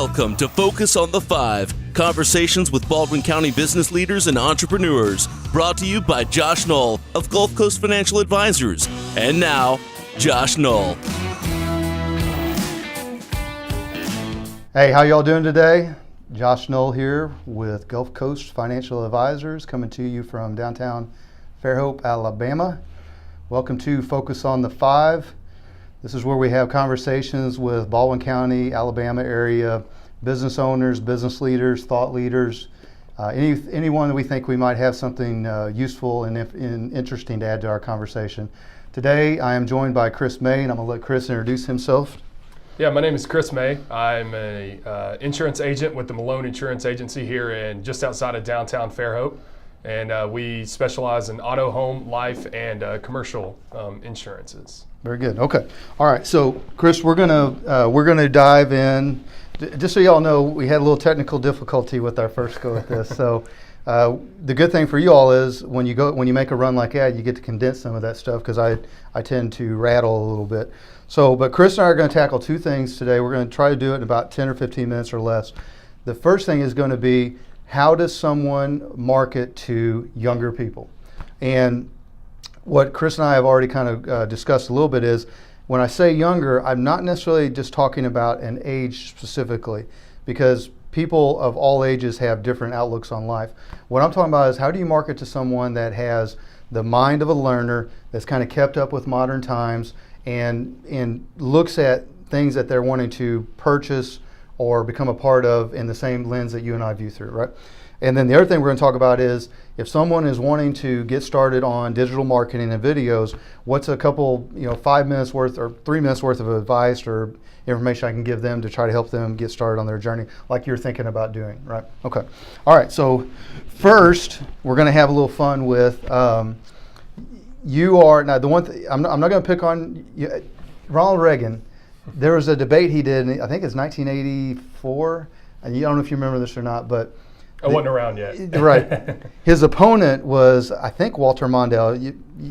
Welcome to Focus on the Five, conversations with Baldwin County business leaders and entrepreneurs, brought to you by Josh Knoll of Gulf Coast Financial Advisors. And now, Josh Knoll. Hey, how y'all doing today? Josh Knoll here with Gulf Coast Financial Advisors, coming to you from downtown Fairhope, Alabama. Welcome to Focus on the Five. This is where we have conversations with Baldwin County, Alabama area business owners, business leaders, thought leaders, anyone that we think we might have something useful and interesting to add to our conversation. Today, I am joined by Chris May, and I'm going to let Chris introduce himself. Yeah, my name is Chris May. I'm an insurance agent with the Malone Insurance Agency here just outside of downtown Fairhope. And we specialize in auto, home, life, and commercial insurances. Very good. Okay. All right. So, Chris, we're gonna dive in. Just so y'all know, we had a little technical difficulty with our first go at this. So, the good thing for you all is when you make a run like that, you get to condense some of that stuff because I tend to rattle a little bit. So, but Chris and I are going to tackle two things today. We're going to try to do it in about 10 or 15 minutes or less. The first thing is going to be, how does someone market to younger people? And what Chris and I have already kind of discussed a little bit is, when I say younger, I'm not necessarily just talking about an age specifically, because people of all ages have different outlooks on life. What I'm talking about is, how do you market to someone that has the mind of a learner, that's kind of kept up with modern times, and looks at things that they're wanting to purchase or become a part of in the same lens that you and I view through, right? And then the other thing we're going to talk about is, if someone is wanting to get started on digital marketing and videos, what's a couple, 5 minutes worth or 3 minutes worth of advice or information I can give them to try to help them get started on their journey, like you're thinking about doing, right? Okay. All right. So first, we're going to have a little fun with now the one thing I'm not going to pick on Ronald Reagan. There was a debate he did, I think it's 1984, and I don't know if you remember this or not, but I wasn't around yet. Right. His opponent was, I think, Walter Mondale.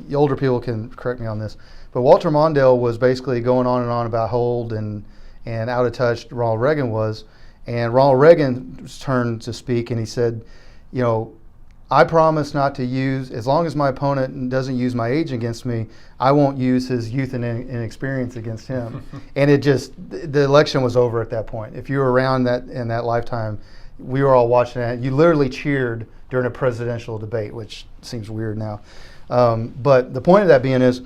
You older people can correct me on this, but Walter Mondale was basically going on and on about how old and out of touch Ronald Reagan was. And Ronald Reagan turned to speak, and he said, I promise not to use, as long as my opponent doesn't use my age against me, I won't use his youth and inexperience against him. And the election was over at that point. If you were around in that lifetime, we were all watching that. You literally cheered during a presidential debate, which seems weird now. But the point of that being is,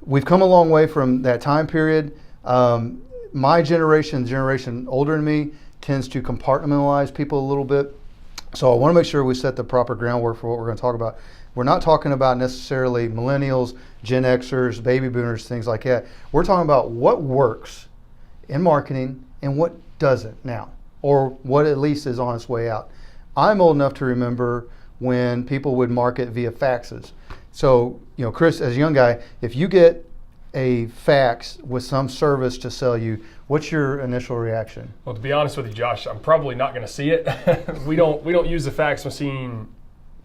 we've come a long way from that time period. My generation older than me, tends to compartmentalize people a little bit. So I want to make sure we set the proper groundwork for what we're going to talk about. We're not talking about necessarily millennials, Gen Xers, baby boomers, things like that. We're talking about what works in marketing and what doesn't now, or what at least is on its way out. I'm old enough to remember when people would market via faxes. So, Chris, as a young guy, if you get a fax with some service to sell you, what's your initial reaction? Well, to be honest with you, Josh, I'm probably not going to see it. We don't use the fax machine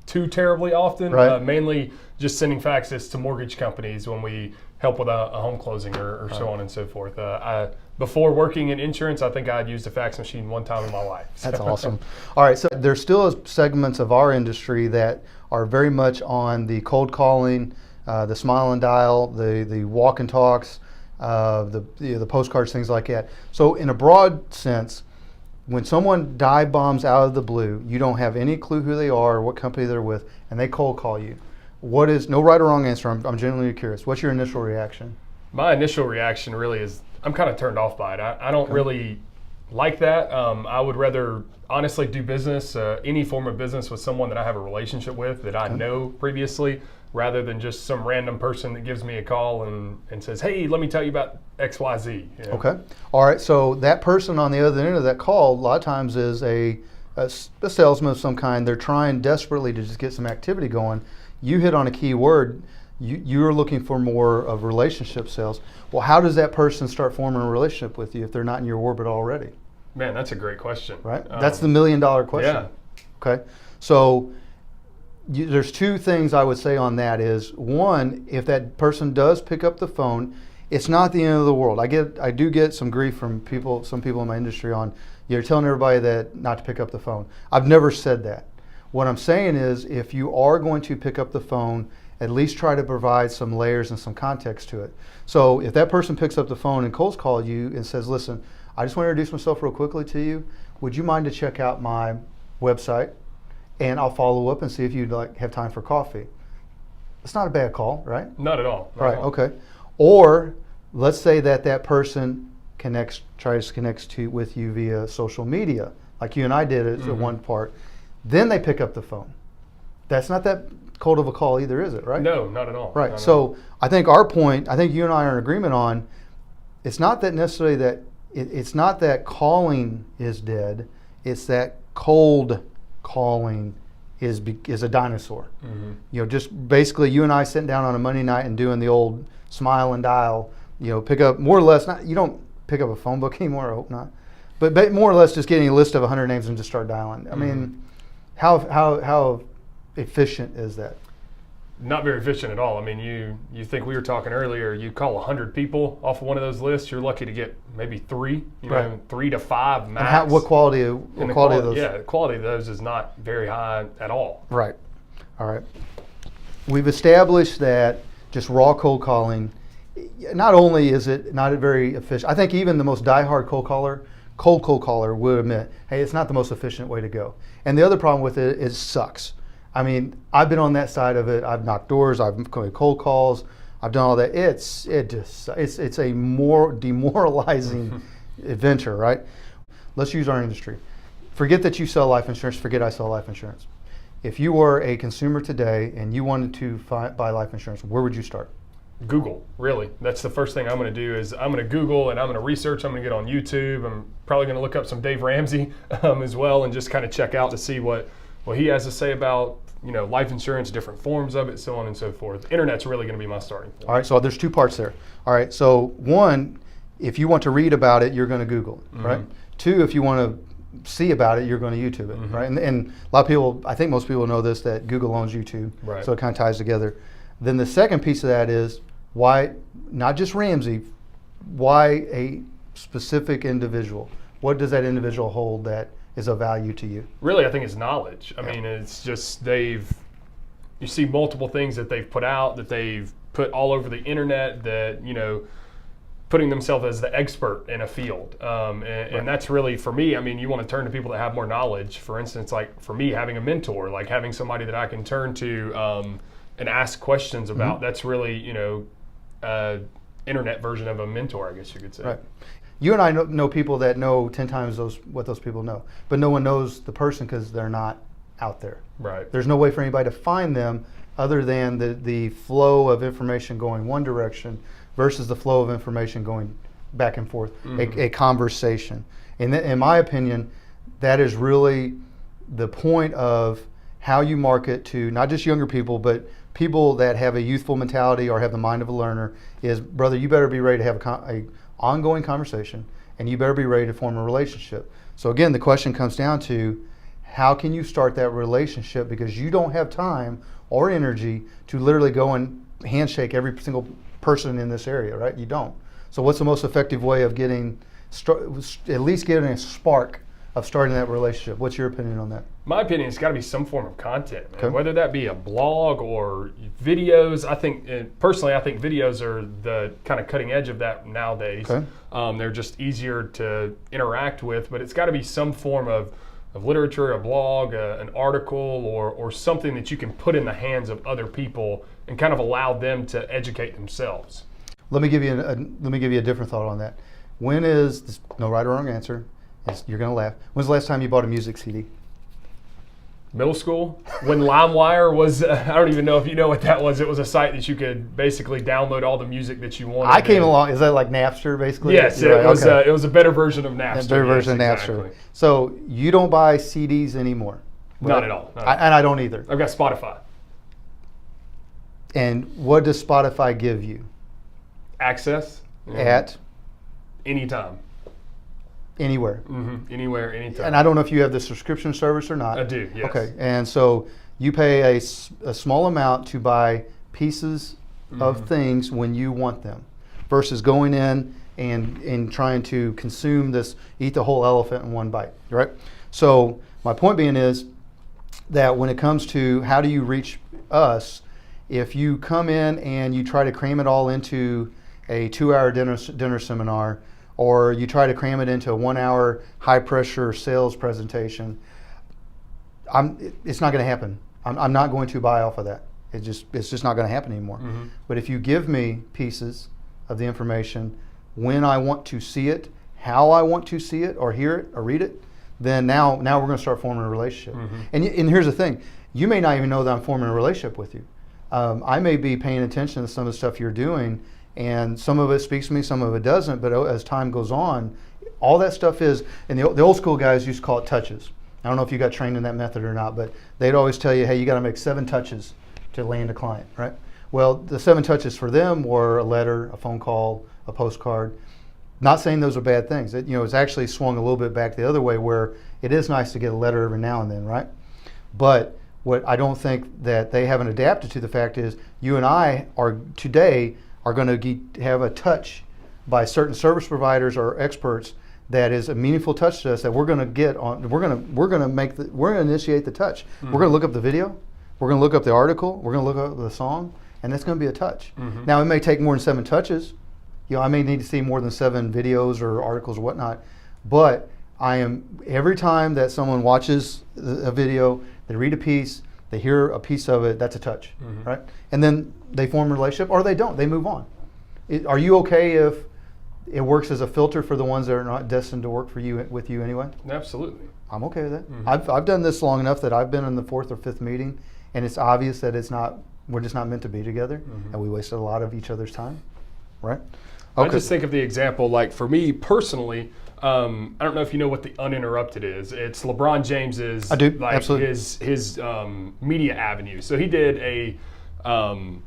too terribly often. Right. Mainly just sending faxes to mortgage companies when we help with a home closing or so on and so forth. Before working in insurance, I think I'd used a fax machine one time in my life. That's awesome. All right, so there's still segments of our industry that are very much on the cold calling, the smile and dial, the walk and talks, the postcards, things like that. So in a broad sense, when someone dive bombs out of the blue, you don't have any clue who they are or what company they're with, and they cold call you. What is, no right or wrong answer, I'm genuinely curious. What's your initial reaction? My initial reaction really is, I'm kind of turned off by it. I don't really like that. I would rather honestly do business, any form of business, with someone that I have a relationship with, that I know previously, rather than just some random person that gives me a call and says, hey, let me tell you about XYZ. Okay. All right. So that person on the other end of that call, a lot of times, is a salesman of some kind. They're trying desperately to just get some activity going. You hit on a key word. You're looking for more of relationship sales. Well, how does that person start forming a relationship with you if they're not in your orbit already? Man, that's a great question. Right? That's the $1 million question. Yeah. Okay. So there's two things I would say on that is, one, if that person does pick up the phone it's not the end of the world. I do get some grief from some people in my industry on, you're telling everybody that not to pick up the phone. I've never said that. What I'm saying is, if you are going to pick up the phone, at least try to provide some layers and some context to it. So if that person picks up the phone and cold calls you and says, listen, I just want to introduce myself real quickly to you. Would you mind to check out my website? And I'll follow up and see if you'd have time for coffee. It's not a bad call, right? Not at all. Right, okay. Or let's say that person tries to connect with you via social media, like you and I did at one part. Then they pick up the phone. That's not that cold of a call either, is it, right? No, not at all. Right, so I think our point, I think you and I are in agreement on, it's not that necessarily that, it's not that calling is dead, it's that cold calling is a dinosaur. You know, just basically you and I sitting down on a Monday night and doing the old smile and dial, you know, pick up more or less, you don't pick up a phone book anymore, I hope not, but more or less just getting a list of 100 names and just start dialing. I mean, how efficient is that? Not very efficient at all. I mean, you think we were talking earlier, you call 100 people off of one of those lists, you're lucky to get maybe 3, right. know, 3 to 5 max. And what quality of those? Yeah, the quality of those is not very high at all. Right. All right. We've established that just raw cold calling, not only is it not very efficient, I think even the most diehard cold caller would admit, hey, it's not the most efficient way to go. And the other problem with it is sucks. I mean, I've been on that side of it. I've knocked doors. I've made cold calls. I've done all that. It's a more demoralizing adventure, right? Let's use our industry. Forget that you sell life insurance. Forget I sell life insurance. If you were a consumer today and you wanted to buy life insurance, where would you start? Google, really. That's the first thing I'm going to do is I'm going to Google and I'm going to research. I'm going to get on YouTube. I'm probably going to look up some Dave Ramsey as well and just kind of check out to see what he has to say about, you know, life insurance, different forms of it, so on and so forth. The internet's really going to be my starting point. All right, so there's 2 parts there. All right, so 1, if you want to read about it, you're going to Google it, right? 2, if you want to see about it, you're going to YouTube it, right? And a lot of people, I think most people know this, that Google owns YouTube, right. So it kind of ties together. Then the second piece of that is why, not just Ramsey, why a specific individual? What does that individual hold that is of value to you? Really, I think it's knowledge. I mean, it's just you see multiple things that they've put out, that they've put all over the internet, that, you know, putting themselves as the expert in a field. And that's really, for me, I mean, you want to turn to people that have more knowledge. For instance, like for me, having a mentor, like having somebody that I can turn to and ask questions about, that's really, you know, internet version of a mentor, I guess you could say. Right. You and I know people that know 10 times what those people know, but no one knows the person because they're not out there. Right. There's no way for anybody to find them other than the flow of information going one direction versus the flow of information going back and forth, a conversation. And in my opinion, that is really the point of how you market to not just younger people, but people that have a youthful mentality or have the mind of a learner is, brother, you better be ready to have a ongoing conversation, and you better be ready to form a relationship. So again, the question comes down to, how can you start that relationship, because you don't have time or energy to literally go and handshake every single person in this area, right? You don't. So what's the most effective way of at least getting a spark of starting that relationship? What's your opinion on that? My opinion, it's got to be some form of content, man. Okay. Whether that be a blog or videos. I think videos are the kind of cutting edge of that nowadays. Okay. They're just easier to interact with, but it's got to be some form of literature, a blog, an article, or something that you can put in the hands of other people and kind of allow them to educate themselves. Let me give you a different thought on that. When is this, no right or wrong answer? You're going to laugh. When's the last time you bought a music CD? Middle school, when LimeWire was, I don't even know if you know what that was. It was a site that you could basically download all the music that you wanted. I came along, is that like Napster basically? Yes, it was a better version of Napster. A better version of Napster. Exactly. So you don't buy CDs anymore? Not at all. And I don't either. I've got Spotify. And what does Spotify give you? Access. At? Anytime. Anywhere. Anywhere, anytime. And I don't know if you have the subscription service or not. I do, yes. Okay, and so you pay a small amount to buy pieces of things when you want them. versus going in and trying to consume this, eat the whole elephant in one bite, right? So my point being is that when it comes to how do you reach us, if you come in and you try to cram it all into a 2-hour dinner seminar, or you try to cram it into a 1-hour high-pressure sales presentation, it's not going to happen. I'm not going to buy off of that. It's just not going to happen anymore. Mm-hmm. But if you give me pieces of the information when I want to see it, how I want to see it, or hear it, or read it, then now we're going to start forming a relationship. Mm-hmm. And here's the thing: you may not even know that I'm forming a relationship with you. I may be paying attention to some of the stuff you're doing, and some of it speaks to me, some of it doesn't. But as time goes on, all that stuff is, and the old school guys used to call it touches. I don't know if you got trained in that method or not, but they'd always tell you, hey, you got to make 7 touches to land a client, right? Well, the 7 touches for them were a letter, a phone call, a postcard. Not saying those are bad things. It's actually swung a little bit back the other way, where it is nice to get a letter every now and then, right? But what I don't think that they haven't adapted to the fact is you and I are going to have a touch by certain service providers or experts that is a meaningful touch to us that we're going to get on. We're going to initiate the touch. Mm-hmm. We're going to look up the video. We're going to look up the article. We're going to look up the song, and that's going to be a touch. Mm-hmm. Now, it may take more than 7 touches. I may need to see more than 7 videos or articles or whatnot, but every time that someone watches a video, they read a piece, they hear a piece of it, that's a touch, Mm-hmm. right? And then they form a relationship, or they don't, they move on. Are you okay if it works as a filter for the ones that are not destined to work with you anyway? Absolutely. I'm okay with that. Mm-hmm. I've done this long enough that I've been in the 4th or 5th meeting, and it's obvious that we're just not meant to be together, Mm-hmm. and we wasted a lot of each other's time, right? I just think of the example, like for me personally, I don't know if you know what the Uninterrupted is. It's LeBron James's, I do, like absolutely. his media avenue. So he did an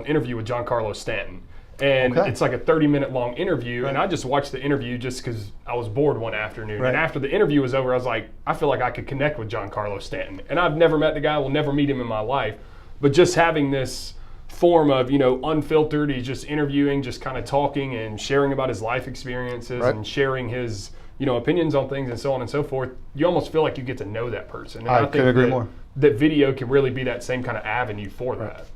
interview with Giancarlo Stanton. And Okay. it's like a 30-minute long interview, and I just watched the interview just because I was bored one afternoon. Right. And after the interview was over, I was like, I feel like I could connect with Giancarlo Stanton. And I've never met the guy, will never meet him in my life, but just having this form of, unfiltered, he's just interviewing, just kind of talking and sharing about his life experiences, Right. and sharing his, opinions on things and so on and so forth. You almost feel like you get to know that person. And I think couldn't agree that, more. that video can really be that same kind of avenue for that.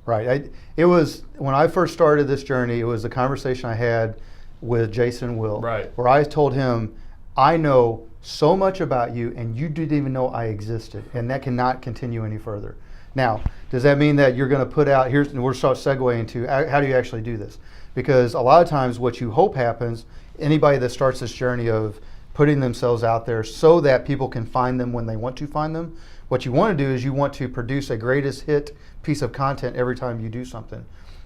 Right. It was, when I first started this journey, it was the conversation I had with Jason Will, Right. where I told him, I know so much about you, and you didn't even know I existed, and that cannot continue any further. Now, does that mean that you're going to put out, we'll start segueing into how do you actually do this? Because a lot of times what you hope happens, anybody that starts this journey of putting themselves out there so that people can find them when they want to find them, what you want to do is you want to produce a greatest hit piece of content every time you do something.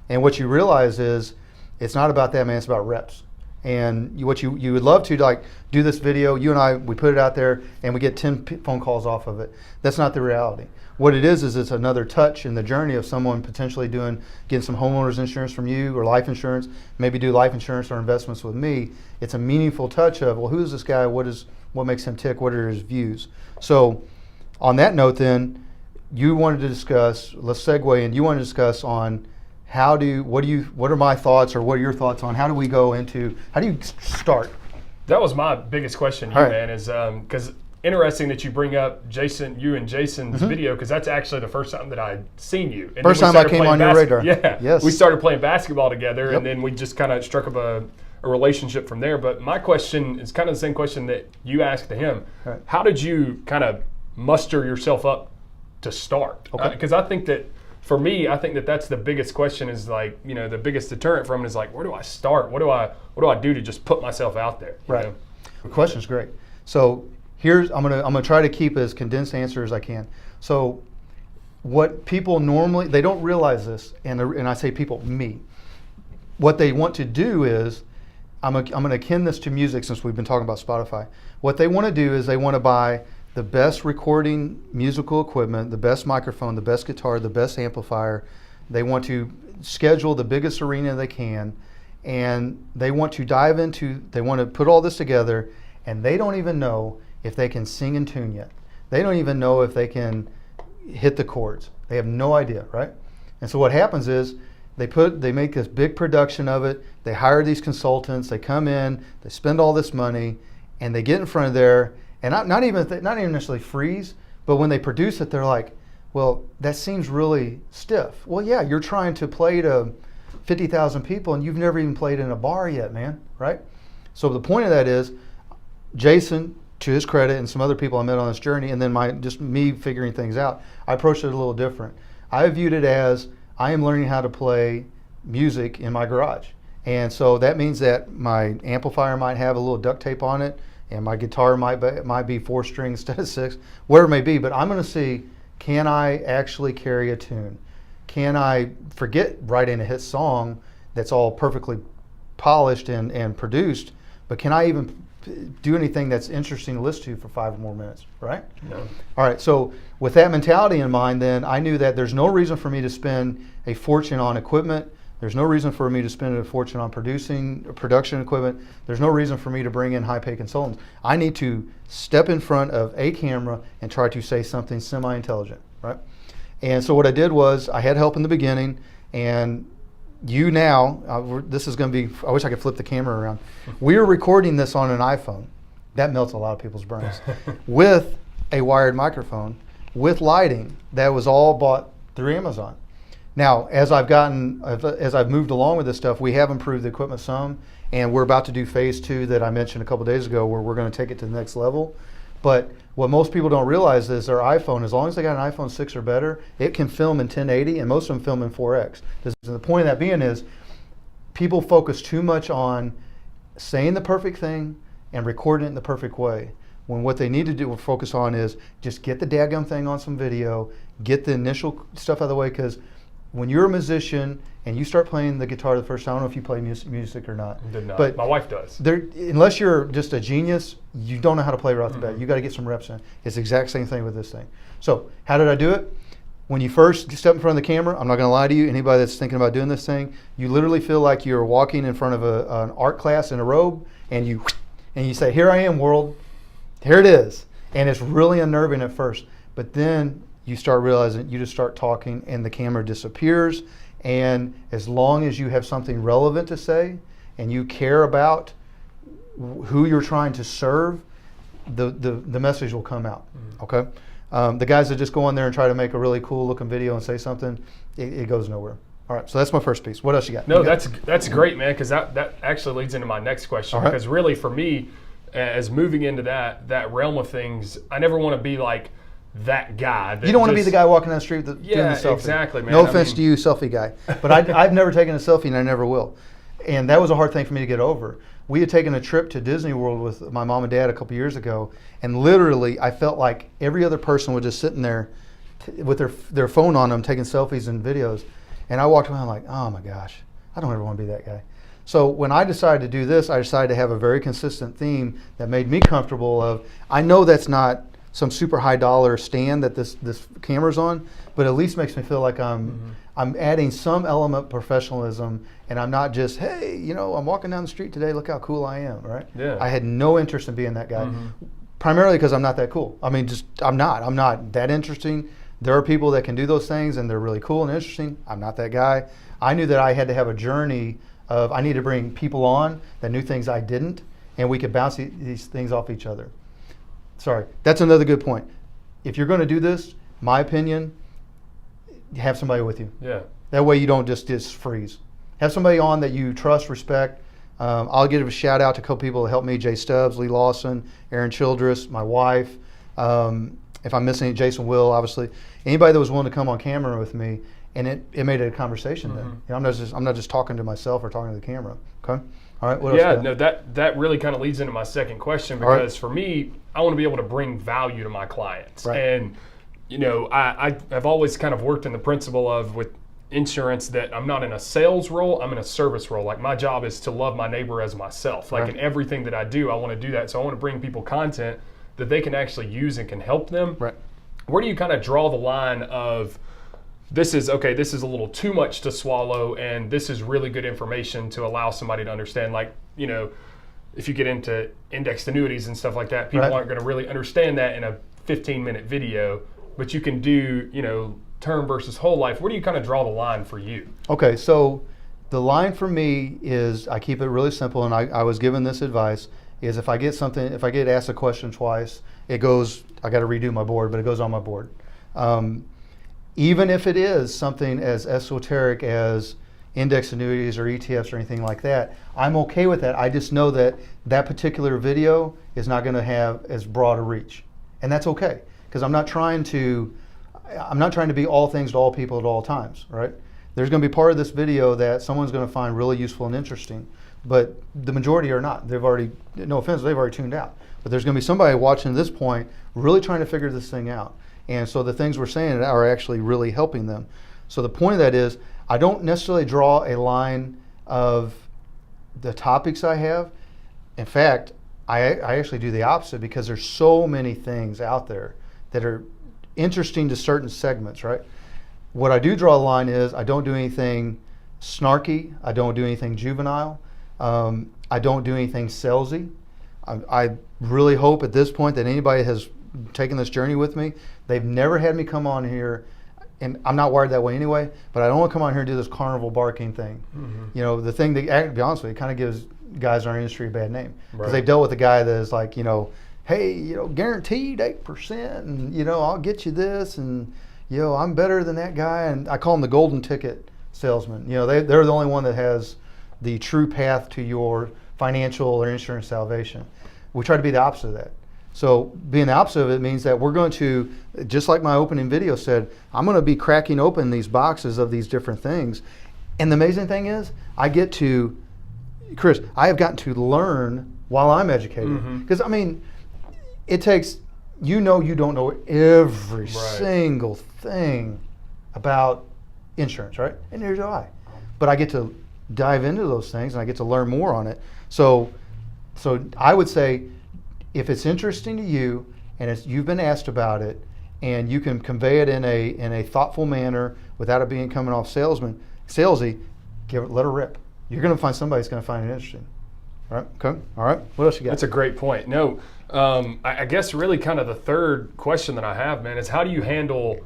And what you realize is it's not about that, man, it's about reps. And what you would love to do this video, you and I, we put it out there and we get 10 phone calls off of it. That's not the reality. What it is it's another touch in the journey of someone potentially getting some homeowners insurance from you, or life insurance, maybe do life insurance or investments with me. It's a meaningful touch of, well, who is this guy? What makes him tick? What are his views? So on that note then, you wanted to discuss, let's segue in, you want to discuss on what are my thoughts, or what are your thoughts on how do you start? That was my biggest question to you, All right. man, is because interesting that you bring up you and Jason's video, because that's actually the first time that I'd seen you. And First then we time I started came playing on your radar. Yeah. Yes. We started playing basketball together, Yep. and then we just kind of struck up a relationship from there. But my question is kind of the same question that you asked to him. Right. How did you kind of muster yourself up to start? Okay. Because I think that, for me, I think that that's the biggest question, is like, the biggest deterrent from it is like, where do I start? What do I do to just put myself out there? you Right. know? The question's great. So I'm gonna try to keep as condensed answer as I can. So what people normally, they don't realize this, and I say people, me. What they want to do is, I'm gonna akin this to music since we've been talking about Spotify. What they want to do is they want to buy the best recording musical equipment, the best microphone, the best guitar, the best amplifier. They want to schedule the biggest arena they can, and they want to they want to put all this together, and they don't even know if they can sing in tune yet. They don't even know if they can hit the chords. They have no idea, right? And so what happens is They make this big production of it. They hire these consultants. They come in. They spend all this money, and they get in front of there, and not even necessarily freeze, but when they produce it, they're like, well, that seems really stiff. Well, yeah, you're trying to play to 50,000 people, and you've never even played in a bar yet, man, right? So the point of that is, Jason, to his credit, and some other people I met on this journey, and then just me figuring things out, I approached it a little different. I viewed it as, I am learning how to play music in my garage. And so that means that my amplifier might have a little duct tape on it, and my guitar might be 4 strings instead of 6, whatever it may be, but I'm going to see, can I actually carry a tune? Can I forget writing a hit song that's all perfectly polished and produced, but can I even do anything that's interesting to listen to for 5 or more minutes, right? No. All right, so with that mentality in mind, then I knew that there's no reason for me to spend a fortune on equipment. There's no reason for me to spend a fortune on production equipment. There's no reason for me to bring in high-paid consultants. I need to step in front of a camera and try to say something semi-intelligent, right? And so what I did was, I had help in the beginning, and this is going to be, I wish I could flip the camera around. We are recording this on an iPhone. That melts a lot of people's brains. With a wired microphone, with lighting, that was all bought through Amazon. Now, as I've moved along with this stuff, we have improved the equipment some, and we're about to do phase 2 that I mentioned a couple days ago, where we're going to take it to the next level. But what most people don't realize is their iPhone, as long as they got an iPhone 6 or better, it can film in 1080, and most of them film in 4X. The point of that being is, people focus too much on saying the perfect thing and recording it in the perfect way, when what they need to do or focus on is just get the dadgum thing on some video, get the initial stuff out of the way, because when you're a musician and you start playing the guitar the first time, I don't know if you play music or not. Did not. But my wife does. Unless you're just a genius, you don't know how to play right off the bat. You got to get some reps in. It's the exact same thing with this thing. So how did I do it? When you first step in front of the camera, I'm not going to lie to you, anybody that's thinking about doing this thing, you literally feel like you're walking in front of an art class in a robe, and you say, here I am, world. Here it is. And it's really unnerving at first. But then you start realizing, you just start talking, and the camera disappears. And as long as you have something relevant to say, and you care about who you're trying to serve, the message will come out. Okay. The guys that just go on there and try to make a really cool looking video and say something, it goes nowhere. All right, so that's my first piece. What else you got? No, that's great, man, because that actually leads into my next question. Right. Because really, for me, as moving into that realm of things, I never want to be like that guy. You don't want to be the guy walking down the street doing the selfie. Exactly, man. No offense to you, selfie guy, but I've never taken a selfie, and I never will. And that was a hard thing for me to get over. We had taken a trip to Disney World with my mom and dad a couple years ago, and literally I felt like every other person was just sitting there with their phone on them, taking selfies and videos. And I walked around like, oh my gosh, I don't ever want to be that guy. So when I decided to do this, I decided to have a very consistent theme that made me comfortable of, I know that's not some super high dollar stand that this camera's on, but at least makes me feel like I'm adding some element of professionalism, and I'm not just, hey, I'm walking down the street today, look how cool I am, right? Yeah. I had no interest in being that guy, primarily because I'm not that cool. I mean, I'm not that interesting. There are people that can do those things, and they're really cool and interesting. I'm not that guy. I knew that I had to have a journey of, I need to bring people on that knew things I didn't, and we could bounce these things off each other. Sorry, that's another good point. If you're going to do this, my opinion, have somebody with you. Yeah. That way you don't just freeze. Have somebody on that you trust, respect. I'll give a shout out to a couple people that helped me: Jay Stubbs, Lee Lawson, Aaron Childress, my wife. If I'm missing it, Jason Will, obviously. Anybody that was willing to come on camera with me, and it made it a conversation then. I'm not just talking to myself or talking to the camera. Okay. All right. What else? Yeah. No, that really kind of leads into my second question, because for me, I want to be able to bring value to my clients. Right. And I've always kind of worked in the principle of, with insurance, that I'm not in a sales role, I'm in a service role. Like, my job is to love my neighbor as myself. Like, in everything that I do, I want to do that. So I want to bring people content that they can actually use and can help them. Right. Where do you kind of draw the line of, this is a little too much to swallow, and this is really good information to allow somebody to understand? Like, if you get into indexed annuities and stuff like that, people aren't going to really understand that in a 15-minute video. but you can do, term versus whole life. Where do you kind of draw the line for you? Okay, so the line for me is, I keep it really simple, and I was given this advice, is if I get asked a question twice, I got to redo my board, but it goes on my board. Even if it is something as esoteric as index annuities or ETFs or anything like that, I'm okay with that. I just know that that particular video is not going to have as broad a reach, and that's okay, because I'm not trying to be all things to all people at all times, right? There's going to be part of this video that someone's going to find really useful and interesting, but the majority are not. They've already, no offense, they've already tuned out. But there's going to be somebody watching this point really trying to figure this thing out. And so the things we're saying are actually really helping them. So the point of that is, I don't necessarily draw a line of the topics I have. In fact, I actually do the opposite, because there's so many things out there that are interesting to certain segments, right? What I do draw a line is, I don't do anything snarky. I don't do anything juvenile. I don't do anything salesy. I really hope at this point that anybody has taken this journey with me, they've never had me come on here, and I'm not wired that way anyway, but I don't want to come on here and do this carnival barking thing. Mm-hmm. The thing that, to be honest with you, kind of gives guys in our industry a bad name, because they've dealt with a guy that is like, hey, guaranteed 8%, and I'll get you this, and I'm better than that guy, and I call them the golden ticket salesman. They're the only one that has the true path to your financial or insurance salvation. We try to be the opposite of that. So being the opposite of it means that we're going to, just like my opening video said, I'm going to be cracking open these boxes of these different things. And the amazing thing is, Chris, I have gotten to learn while I'm educating. Because, it takes, you don't know every single thing about insurance, right? And neither do I. But I get to dive into those things, and I get to learn more on it. So I would say, if it's interesting to you, and you've been asked about it, and you can convey it in a thoughtful manner without it coming off salesy, let her rip. You're going to find somebody who's going to find it interesting. All right. Okay. All right. What else you got? That's a great point. No, I guess really kind of the third question that I have, man, is how do you handle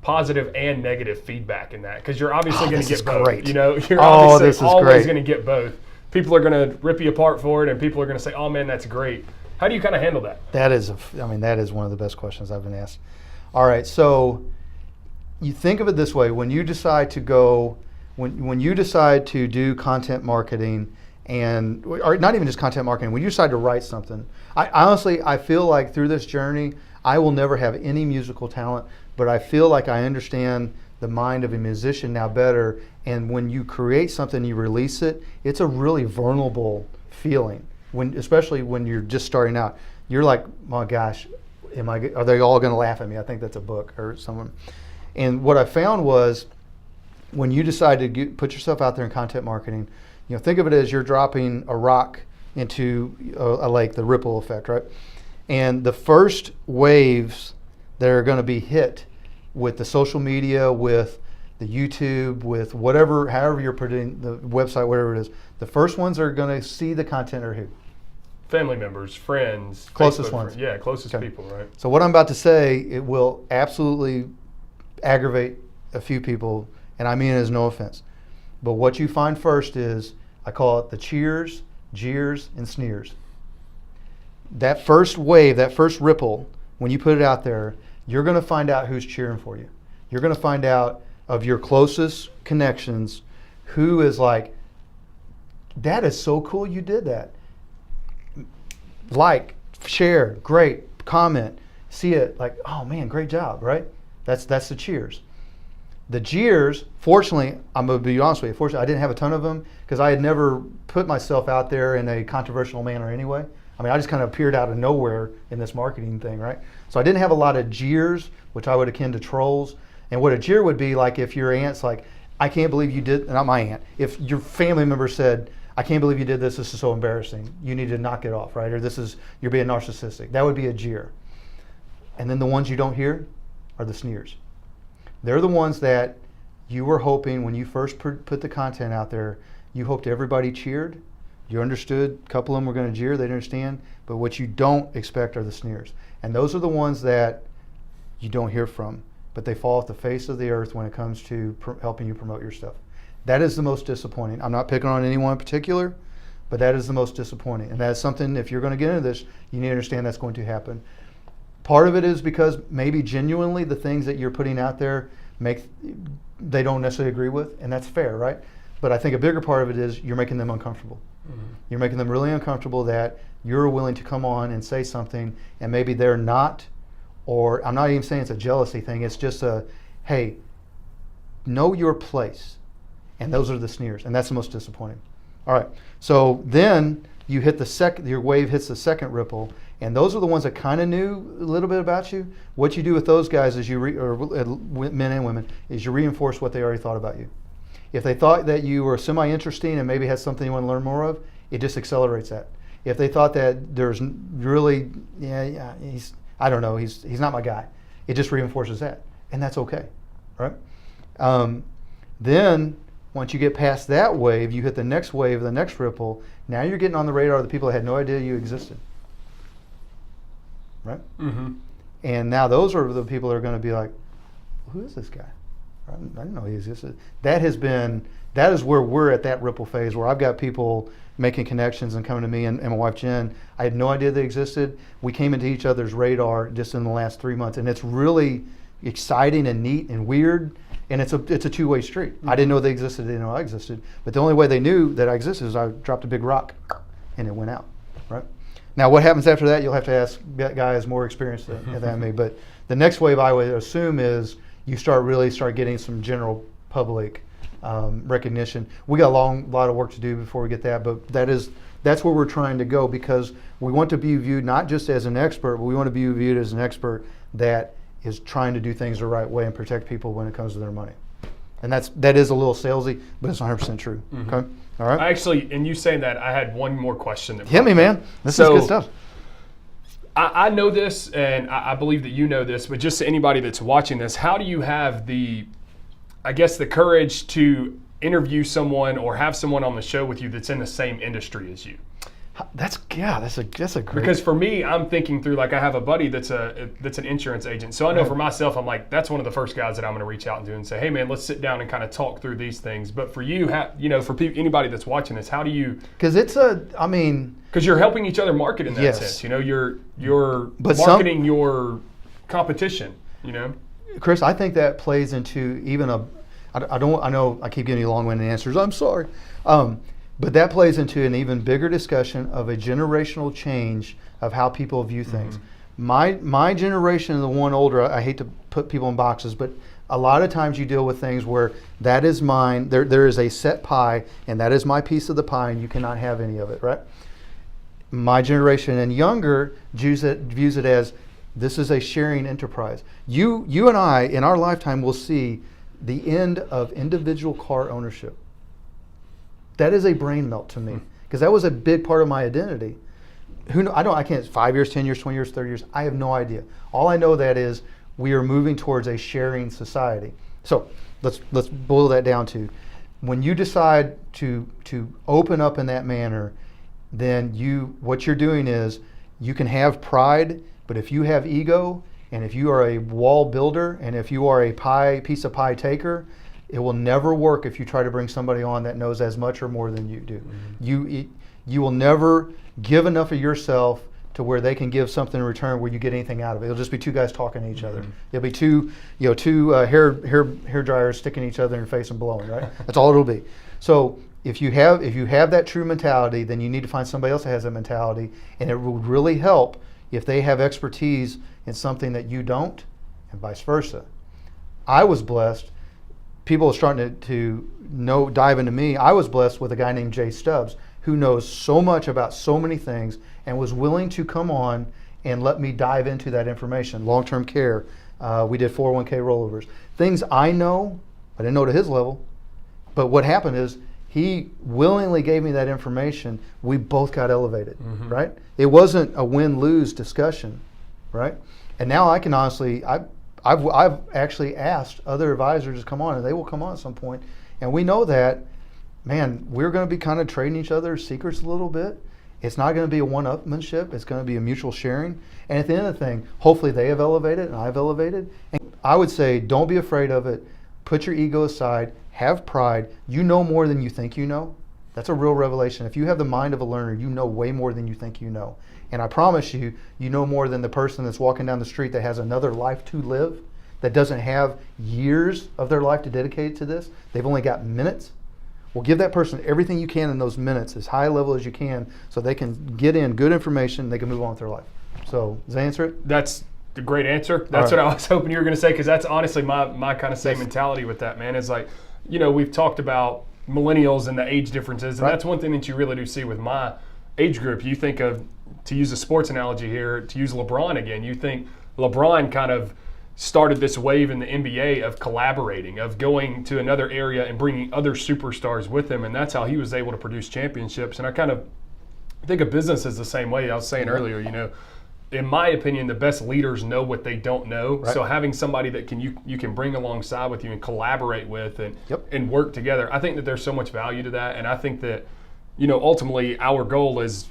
positive and negative feedback in that? Because you're obviously going to get both. Great. You're obviously always going to get both. People are going to rip you apart for it, and people are going to say, "Oh man, that's great." How do you kind of handle that? That is one of the best questions I've been asked. All right, so you think of it this way: when you decide to do content marketing, or not even just content marketing, when you decide to write something, I feel like through this journey, I will never have any musical talent, but I feel like I understand the mind of a musician now better. And when you create something, you release it, it's a really vulnerable feeling. Especially when you're just starting out, you're like, oh gosh, are they all going to laugh at me? I think that's a book or someone. And what I found was, when you decide to put yourself out there in content marketing, think of it as you're dropping a rock into a lake, the ripple effect, right? And the first waves that are going to be hit with the social media, with the YouTube, with however you're putting the website, whatever it is, the first ones that are going to see the content are who? Family members, friends, closest Facebook ones. Friends. Yeah, closest people, right? So what I'm about to say, it will absolutely aggravate a few people, and I mean it as no offense. But what you find first is, I call it the cheers, jeers, and sneers. That first wave, that first ripple, when you put it out there, you're going to find out who's cheering for you. You're going to find out of your closest connections who is like, that is so cool you did that. Like, share, great, comment, see it, like, oh man, great job, right? That's the cheers. The jeers, fortunately, I'm going to be honest with you, fortunately, I didn't have a ton of them, because I had never put myself out there in a controversial manner anyway. I just kind of appeared out of nowhere in this marketing thing, right? So I didn't have a lot of jeers, which I would akin to trolls. And what a jeer would be like, if your aunt's like, I can't believe you did, not my aunt, if your family member said, I can't believe you did this is so embarrassing, you need to knock it off, right? Or you're being narcissistic. That would be a jeer. And then the ones you don't hear are the sneers. They're the ones that you were hoping, when you first put the content out there, you hoped everybody cheered. You understood a couple of them were going to jeer, they didn't understand. But what you don't expect are the sneers. And those are the ones that you don't hear from, but they fall off the face of the earth when it comes to helping you promote your stuff. That is the most disappointing. I'm not picking on anyone in particular, but that is the most disappointing. And that's something, if you're going to get into this, you need to understand that's going to happen. Part of it is because maybe genuinely the things that you're putting out there they don't necessarily agree with, and that's fair, right? But I think a bigger part of it is you're making them uncomfortable. Mm-hmm. You're making them really uncomfortable that you're willing to come on and say something, and maybe they're not, or I'm not even saying it's a jealousy thing, it's just hey, know your place. And those are the sneers, and that's the most disappointing. All right, so then you hit your wave hits the second ripple, and those are the ones that kind of knew a little bit about you. What you do with those guys is men and women, is you reinforce what they already thought about you. If they thought that you were semi-interesting and maybe had something you want to learn more of, it just accelerates that. If they thought that there's really, he's not my guy, it just reinforces that, and that's okay, right? Then once you get past that wave, you hit the next wave, the next ripple. Now you're getting on the radar of the people that had no idea you existed, right? Mm-hmm. And now those are the people that are going to be like, who is this guy? I didn't know he existed. That is where we're at that ripple phase where I've got people making connections and coming to me and my wife Jen. I had no idea they existed. We came into each other's radar just in the last 3 months, and it's really exciting and neat and weird. And it's a two-way street. Mm-hmm. I didn't know they existed. They didn't know I existed. But the only way they knew that I existed is I dropped a big rock, and it went out. Right. Now, what happens after that? You'll have to ask guys more experienced than me. But the next wave, I would assume, is you start getting some general public recognition. We got a lot of work to do before we get that. But that's where we're trying to go, because we want to be viewed not just as an expert, but we want to be viewed as an expert that is trying to do things the right way and protect people when it comes to their money. And that is a little salesy, but it's 100% true. Mm-hmm. Okay? All right? Actually, in you saying that, I had one more question. Hit me, man. This is good stuff. I know this, and I believe that you know this, but just to anybody that's watching this, how do you have the courage to interview someone or have someone on the show with you that's in the same industry as you? That's a great. Because for me, I'm thinking through, like, I have a buddy that's an insurance agent. So I know for myself, I'm like, that's one of the first guys that I'm going to reach out to and say, hey man, let's sit down and kind of talk through these things. But for you, for anybody that's watching this, how do you? Because because you're helping each other market in that sense. You're marketing your competition. Chris, I think that plays into even I know I keep giving you long-winded answers. I'm sorry. But that plays into an even bigger discussion of a generational change of how people view things. Mm-hmm. My generation and the one older, I hate to put people in boxes, but a lot of times you deal with things where that is mine, there is a set pie, and that is my piece of the pie, and you cannot have any of it, right? My generation and younger views it as this is a sharing enterprise. You and I, in our lifetime, will see the end of individual car ownership. That is a brain melt to me, because that was a big part of my identity. I can't, 5 years, 10 years, 20 years, 30 years, I have no idea. All I know that is we are moving towards a sharing society. So let's boil that down to, when you decide to open up in that manner, then what you're doing is you can have pride, but if you have ego, and if you are a wall builder, and if you are a piece of pie taker, it will never work if you try to bring somebody on that knows as much or more than you do. Mm-hmm. You will never give enough of yourself to where they can give something in return where you get anything out of it. It'll just be two guys talking to each other. It'll be two hair dryers sticking each other in the face and blowing, right? That's all it'll be. So if you have that true mentality, then you need to find somebody else that has that mentality, and it will really help if they have expertise in something that you don't, and vice versa. I was blessed. People are starting to dive into me. I was blessed with a guy named Jay Stubbs, who knows so much about so many things and was willing to come on and let me dive into that information. Long-term care, we did 401k rollovers. Things I know, I didn't know to his level, but what happened is he willingly gave me that information. We both got elevated, right? It wasn't a win-lose discussion, right? And now I can honestly, I've actually asked other advisors to come on, and they will come on at some point. And we know that, man, we're going to be kind of trading each other's secrets a little bit. It's not going to be a one-upmanship. It's going to be a mutual sharing. And at the end of the thing, hopefully they have elevated and I've elevated. And I would say, don't be afraid of it. Put your ego aside. Have pride. You know more than you think you know. That's a real revelation. If you have the mind of a learner, you know way more than you think you know. And I promise you, you know more than the person that's walking down the street that has another life to live, that doesn't have years of their life to dedicate to this. They've only got minutes. Well, give that person everything you can in those minutes, as high level as you can, so they can get in good information, they can move on with their life. So, does that answer it? That's a great answer. That's what I was hoping you were going to say, because that's honestly my kind of same mentality with that, man. Is like, we've talked about millennials and the age differences, and that's one thing that you really do see with my age group. You think of, to use a sports analogy here, to use LeBron again, you think LeBron kind of started this wave in the NBA of collaborating, of going to another area and bringing other superstars with him, and that's how he was able to produce championships. And I kind of think of business as the same way. I was saying earlier, in my opinion, the best leaders know what they don't know. Right. So having somebody that you can bring alongside with you and collaborate with and work together, I think that there's so much value to that. And I think that, ultimately our goal is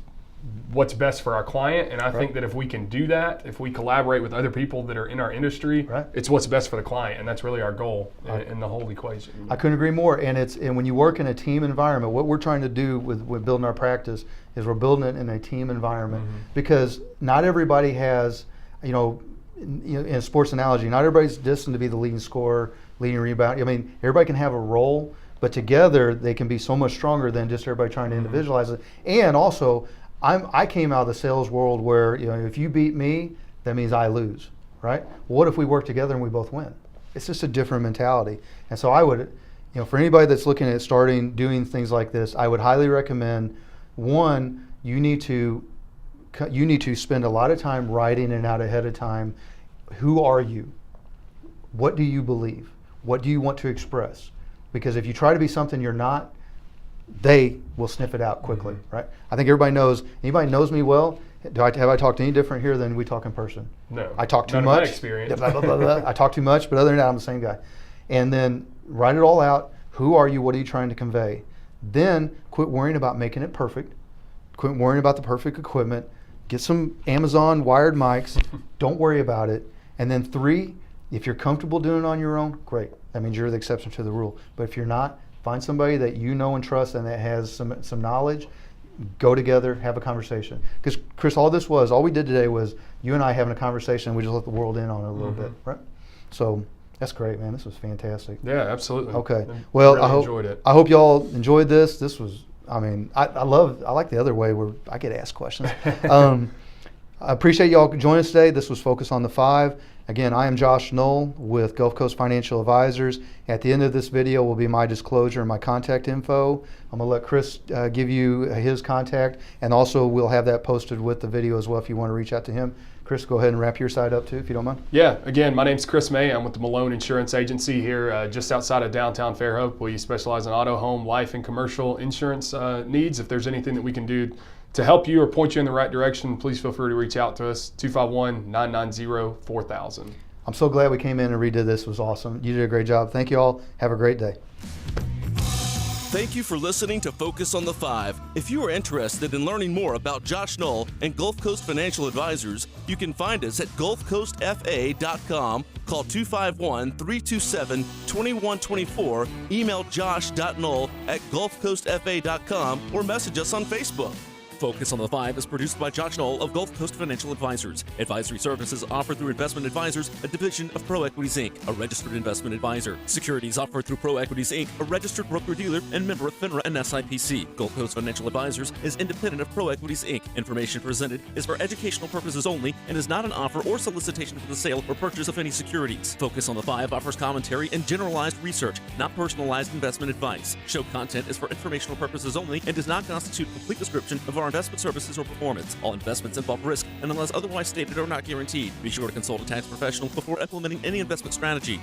what's best for our client. And I think that if we can do that, if we collaborate with other people that are in our industry, it's what's best for the client. And that's really our goal in the whole equation. I couldn't agree more. And when you work in a team environment, what we're trying to do with building our practice is we're building it in a team environment, because not everybody has, in a sports analogy, not everybody's destined to be the leading scorer, leading rebound. I mean, everybody can have a role, but together they can be so much stronger than just everybody trying to individualize it. And also, I came out of the sales world where, if you beat me, that means I lose, right? Well, what if we work together and we both win? It's just a different mentality. And so I would, for anybody that's looking at doing things like this, I would highly recommend, one, you need to spend a lot of time writing it out ahead of time. Who are you? What do you believe? What do you want to express? Because if you try to be something you're not, they will sniff it out quickly, right? I think everybody knows. Anybody knows me well? Have I talked any different here than we talk in person? No. I talk too None much. Of my experience. Blah, blah, blah, blah. I talk too much, but other than that, I'm the same guy. And then write it all out. Who are you? What are you trying to convey? Then quit worrying about making it perfect. Quit worrying about the perfect equipment. Get some Amazon wired mics. Don't worry about it. And then 3, if you're comfortable doing it on your own, great. That means you're the exception to the rule. But if you're not, find somebody that you know and trust and that has some knowledge. Go together, have a conversation. Because Chris, all we did today was you and I having a conversation. We just let the world in on it a little bit, right? So that's great, man. This was fantastic. Yeah, absolutely. Okay. Well, really enjoyed it. I hope y'all enjoyed this. This was, I like the other way where I get asked questions. I appreciate y'all joining us today. This was Focus on the 5. Again, I am Josh Knoll with Gulf Coast Financial Advisors. At the end of this video will be my disclosure and my contact info. I'm going to let Chris give you his contact, and also we'll have that posted with the video as well if you want to reach out to him. Chris, go ahead and wrap your side up too, if you don't mind. Yeah, again, my name's Chris May. I'm with the Malone Insurance Agency here just outside of downtown Fairhope. We specialize in auto, home, life, and commercial insurance needs. If there's anything that we can do to help you or point you in the right direction, please feel free to reach out to us, 251-990-4000. I'm so glad we came in and redid this. It was awesome. You did a great job. Thank you all. Have a great day. Thank you for listening to Focus on the 5. If you are interested in learning more about Josh Knoll and Gulf Coast Financial Advisors, you can find us at gulfcoastfa.com, call 251-327-2124, email josh.knoll@gulfcoastfa.com, or message us on Facebook. Focus on the 5 is produced by Josh Knoll of Gulf Coast Financial Advisors. Advisory services offered through Investment Advisors, a division of Pro Equities Inc., a registered investment advisor. Securities offered through Pro Equities Inc., a registered broker-dealer and member of FINRA and SIPC. Gulf Coast Financial Advisors is independent of Pro Equities Inc. Information presented is for educational purposes only and is not an offer or solicitation for the sale or purchase of any securities. Focus on the 5 offers commentary and generalized research, not personalized investment advice. Show content is for informational purposes only and does not constitute complete description of our investment services or performance. All investments involve risk and unless otherwise stated are not guaranteed. Be sure to consult a tax professional before implementing any investment strategy.